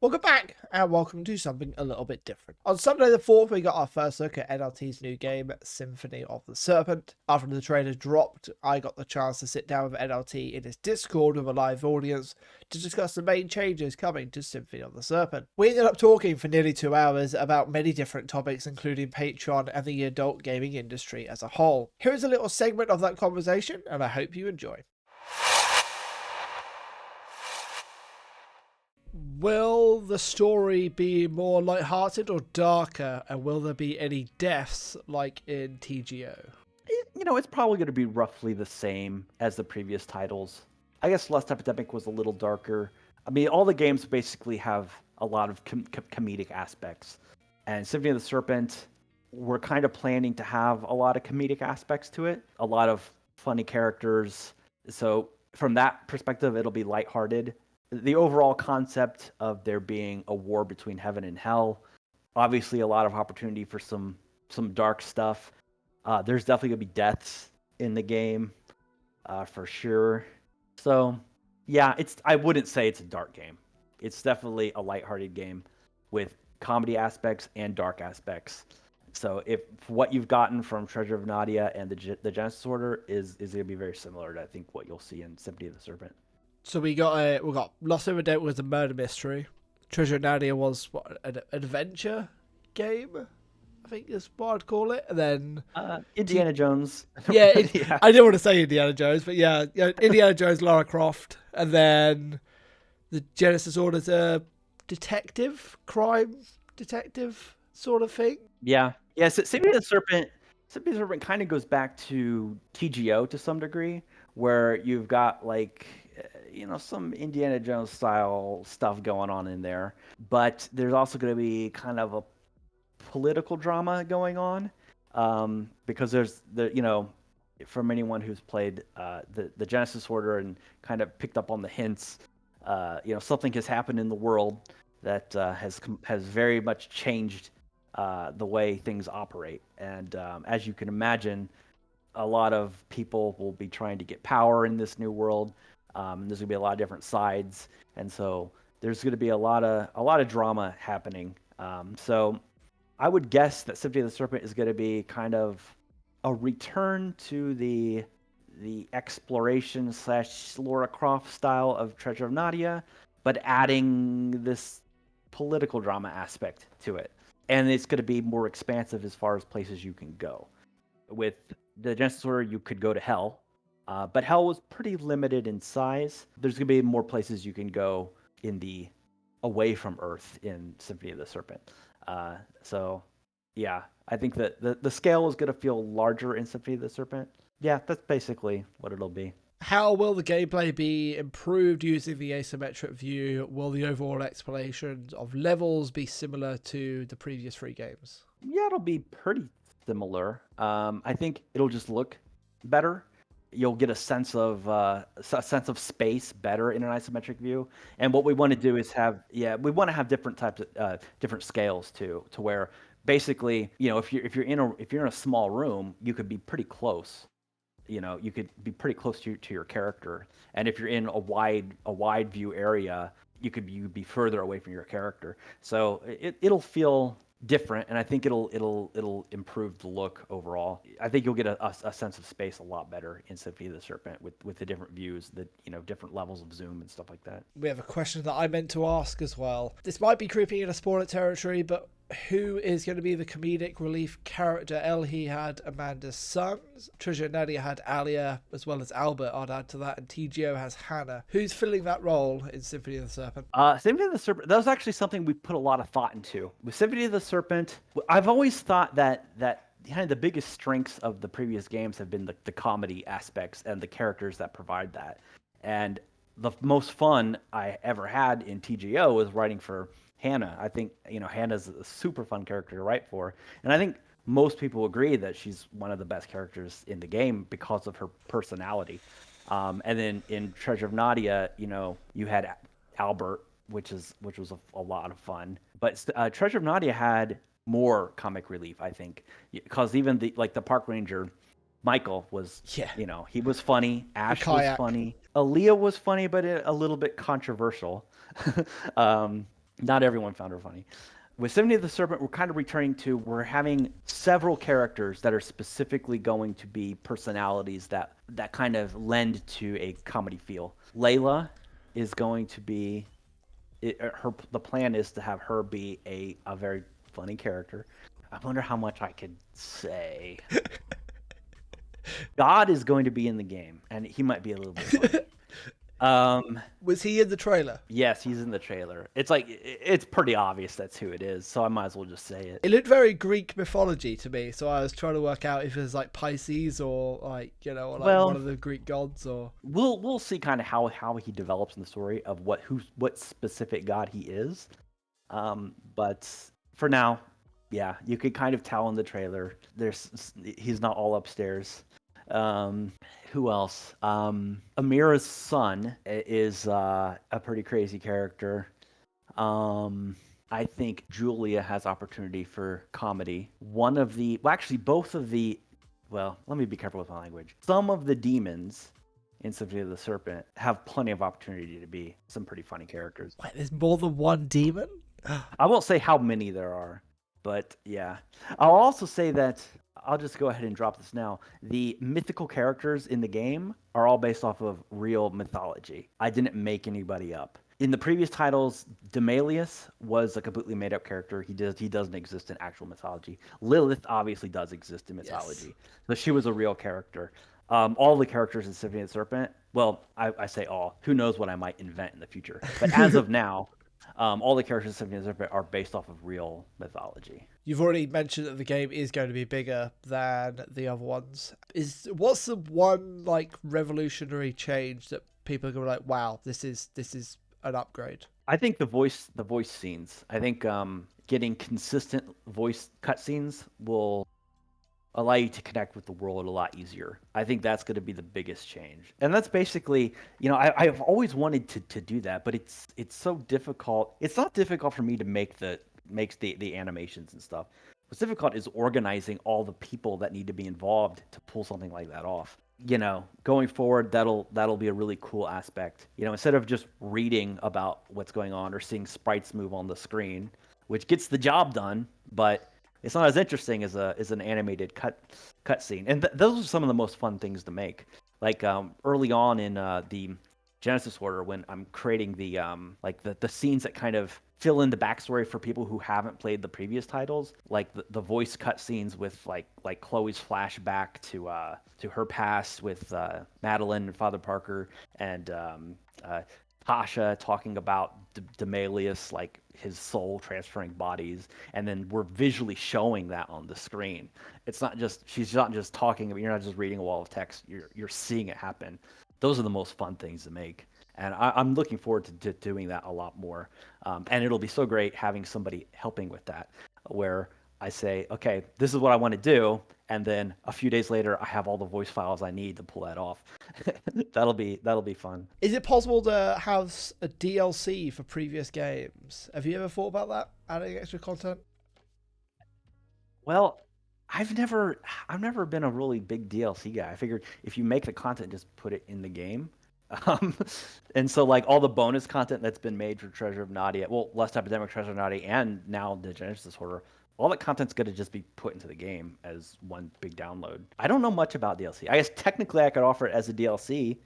Welcome back, and welcome to something a little bit different. On Sunday the 4th, we got our first look at NLT's new game, Symphony of the Serpent. After the trailer dropped, I got the chance to sit down with NLT in his Discord with a live audience to discuss the main changes coming to Symphony of the Serpent. We ended up talking for nearly 2 hours about many different topics, including Patreon and the adult gaming industry as a whole. Here is a little segment of that conversation, and I hope you enjoy. Will the story be more lighthearted or darker, and will there be any deaths like in TGO? It's probably going to be roughly the same as the previous titles. I guess Lust Epidemic was a little darker. I mean, all the games basically have a lot of comedic aspects. And Symphony of the Serpent, we're kind of planning to have a lot of comedic aspects to it, a lot of funny characters. So from that perspective, it'll be lighthearted. The overall concept of there being a war between heaven and hell, obviously a lot of opportunity for some dark stuff. There's definitely gonna be deaths in the game, for sure. So, yeah, I wouldn't say it's a dark game. It's definitely a lighthearted game with comedy aspects and dark aspects. So, if what you've gotten from Treasure of Nadia and the Genesis Order is gonna be very similar to I think what you'll see in Symphony of the Serpent. So we got Lost in Dead was a murder mystery. Treasure of Nadia was an adventure game, I think is what I'd call it. And then Indiana Jones. Yeah, Yeah. I didn't want to say Indiana Jones, but yeah, Indiana Jones, Lara Croft, and then the Genesis Order's a crime detective sort of thing. Yeah. So Symphony of the Serpent kind of goes back to TGO to some degree, where you've got some Indiana Jones style stuff going on in there, but there's also going to be kind of a political drama going on, because there's from anyone who's played the Genesis Order and kind of picked up on the hints, something has happened in the world that has very much changed the way things operate, and as you can imagine, a lot of people will be trying to get power in this new world. There's gonna be a lot of different sides, and so there's gonna be a lot of drama happening. So I would guess that Symphony of the Serpent is gonna be kind of a return to the exploration / Lara Croft style of Treasure of Nadia, but adding this political drama aspect to it, and it's gonna be more expansive as far as places you can go. With the Genesis Order, you could go to Hell. But Hell was pretty limited in size. There's going to be more places you can go in the away from Earth in Symphony of the Serpent. So, yeah, I think that the scale is going to feel larger in Symphony of the Serpent. Yeah, that's basically what it'll be. How will the gameplay be improved using the asymmetric view? Will the overall exploration of levels be similar to the previous 3 games? Yeah, it'll be pretty similar. I think it'll just look better. You'll get a sense of space better in an isometric view. And what we want to do is we want to have different types of different scales too, to where basically, if you're in a small room, you could be pretty close. You could be pretty close to your character. And if you're in a wide view area, you'd be further away from your character. So it'll feel different, and I think it'll improve the look overall. I think you'll get a sense of space a lot better in Symphony of the Serpent with the different views, the different levels of zoom and stuff like that. We have a question that I meant to ask as well. This might be creeping into spoiler territory, but who is going to be the comedic relief character? Elhi had Amanda's sons. Treasure of Nadia had Alia, as well as Albert, I'd add to that, and TGO has Hannah. Who's filling that role in Symphony of the Serpent? Symphony of the Serpent, that was actually something we put a lot of thought into. With Symphony of the Serpent, I've always thought that kind of the biggest strengths of the previous games have been the comedy aspects and the characters that provide that. And the most fun I ever had in TGO was writing for Hannah. I think Hannah's a super fun character to write for, and I think most people agree that she's one of the best characters in the game because of her personality. And then in Treasure of Nadia, you had Albert, which was a lot of fun. But Treasure of Nadia had more comic relief, I think, because even the park ranger Michael was, he was funny. Ash was funny. Aaliyah was funny, but a little bit controversial. Not everyone found her funny. With Symphony of the Serpent, we're kind of returning to we're having several characters that are specifically going to be personalities that kind of lend to a comedy feel. Layla is going to be her. The plan is to have her be a very funny character. I wonder how much I could say. God is going to be in the game, and he might be a little bit funny. Was he in the trailer? Yes, he's in the trailer. It's like it's pretty obvious that's who it is, so I might as well just say it. It looked very Greek mythology to me, so I was trying to work out if it was like Pisces or like or like one Well, of the Greek gods or. we'll see kind of how he develops in the story of what specific god he is. But for now, yeah, you could kind of tell in the trailer. He's not all upstairs. Um, who else? Amira's son is a pretty crazy character. Um, I think Julia has opportunity for comedy. Actually, both of the, well, let me be careful with my language. Some of the demons in Symphony of the Serpent have plenty of opportunity to be some pretty funny characters. Wait, there's more than one demon? I won't say how many there are, but yeah. I'll also say that I'll just go ahead and drop this now. The mythical characters in the game are all based off of real mythology. I didn't make anybody up. In the previous titles, Demalius was a completely made up character. He doesn't exist in actual mythology. Lilith obviously does exist in mythology. Yes. So she was a real character. All the characters in Symphony of the Serpent, well, I say all. Who knows what I might invent in the future. But as of now, all the characters in Symphony of the Serpent are based off of real mythology. You've already mentioned that the game is going to be bigger than the other ones. What's the one like revolutionary change that people are going to be like, wow, this is an upgrade? I think the voice scenes. I think getting consistent voice cutscenes will allow you to connect with the world a lot easier. I think that's going to be the biggest change. And that's basically, I've always wanted to do that, but it's so difficult. It's not difficult for me to make the animations and stuff. What's difficult is organizing all the people that need to be involved to pull something like that off. Going forward, that'll be a really cool aspect. Instead of just reading about what's going on or seeing sprites move on the screen, which gets the job done, but it's not as interesting as an animated cut scene. And those are some of the most fun things to make. Like early on in the Genesis Order, when I'm creating the the scenes that kind of fill in the backstory for people who haven't played the previous titles, like the voice cut scenes with like Chloe's flashback to her past with Madeline and Father Parker, and Tasha talking about Demalius, like his soul transferring bodies, and then we're visually showing that on the screen. She's not just talking, you're not just reading a wall of text, you're seeing it happen. Those are the most fun things to make. And I'm looking forward to doing that a lot more. And it'll be so great having somebody helping with that, where I say, okay, this is what I want to do. And then a few days later, I have all the voice files I need to pull that off. That'll be fun. Is it possible to have a DLC for previous games? Have you ever thought about that? Adding extra content? Well, I've never been a really big DLC guy. I figured if you make the content, just put it in the game. And so like all the bonus content that's been made for Treasure of Nadia, well, Last Epidemic, Treasure of Nadia, and now the Genesis Order, all that content's going to just be put into the game as one big download. I don't know much about DLC. I guess technically I could offer it as a DLC,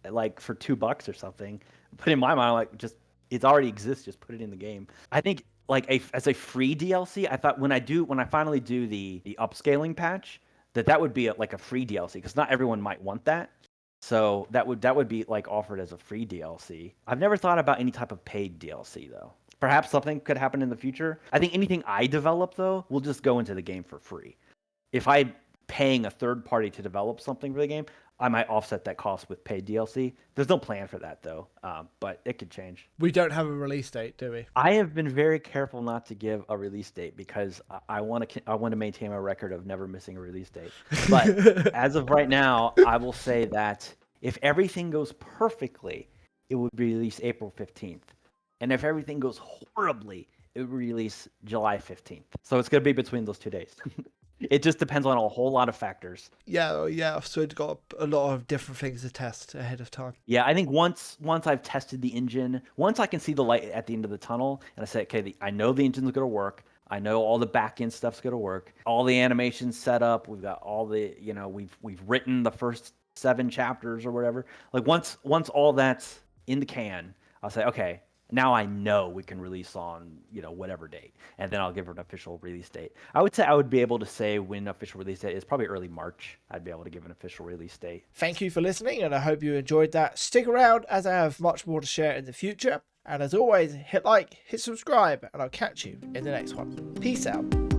like for $2 or something. But in my mind, I'm like, just it already exists. Just put it in the game. I think like as a free DLC, I thought when I finally do the upscaling patch, that would be like a free DLC, because not everyone might want that. So that would be like offered as a free DLC. I've never thought about any type of paid DLC though. Perhaps something could happen in the future. I think anything I develop though will just go into the game for free. If I'm paying a third party to develop something for the game, I might offset that cost with paid DLC. There's no plan for that though, but it could change. We don't have a release date, do we? I have been very careful not to give a release date because I want to maintain my record of never missing a release date. But as of right now, I will say that if everything goes perfectly, it would be released April 15th. And if everything goes horribly, it would release July 15th. So it's going to be between those 2 days. It just depends on a whole lot of factors. Yeah. So it's got a lot of different things to test ahead of time. Yeah, I think once I've tested the engine, once I can see the light at the end of the tunnel, and I say, okay, I know the engine's going to work. I know all the back end stuff's going to work. All the animations set up. We've got all the, we've written the first 7 chapters or whatever. Like once all that's in the can, I'll say, okay, now I know we can release on, whatever date, and then I'll give her an official release date. I would say I would be able to say when official release date is, probably early March. I'd be able to give an official release date. Thank you for listening, and I hope you enjoyed that. Stick around as I have much more to share in the future. And as always, hit like, hit subscribe, and I'll catch you in the next one. Peace out.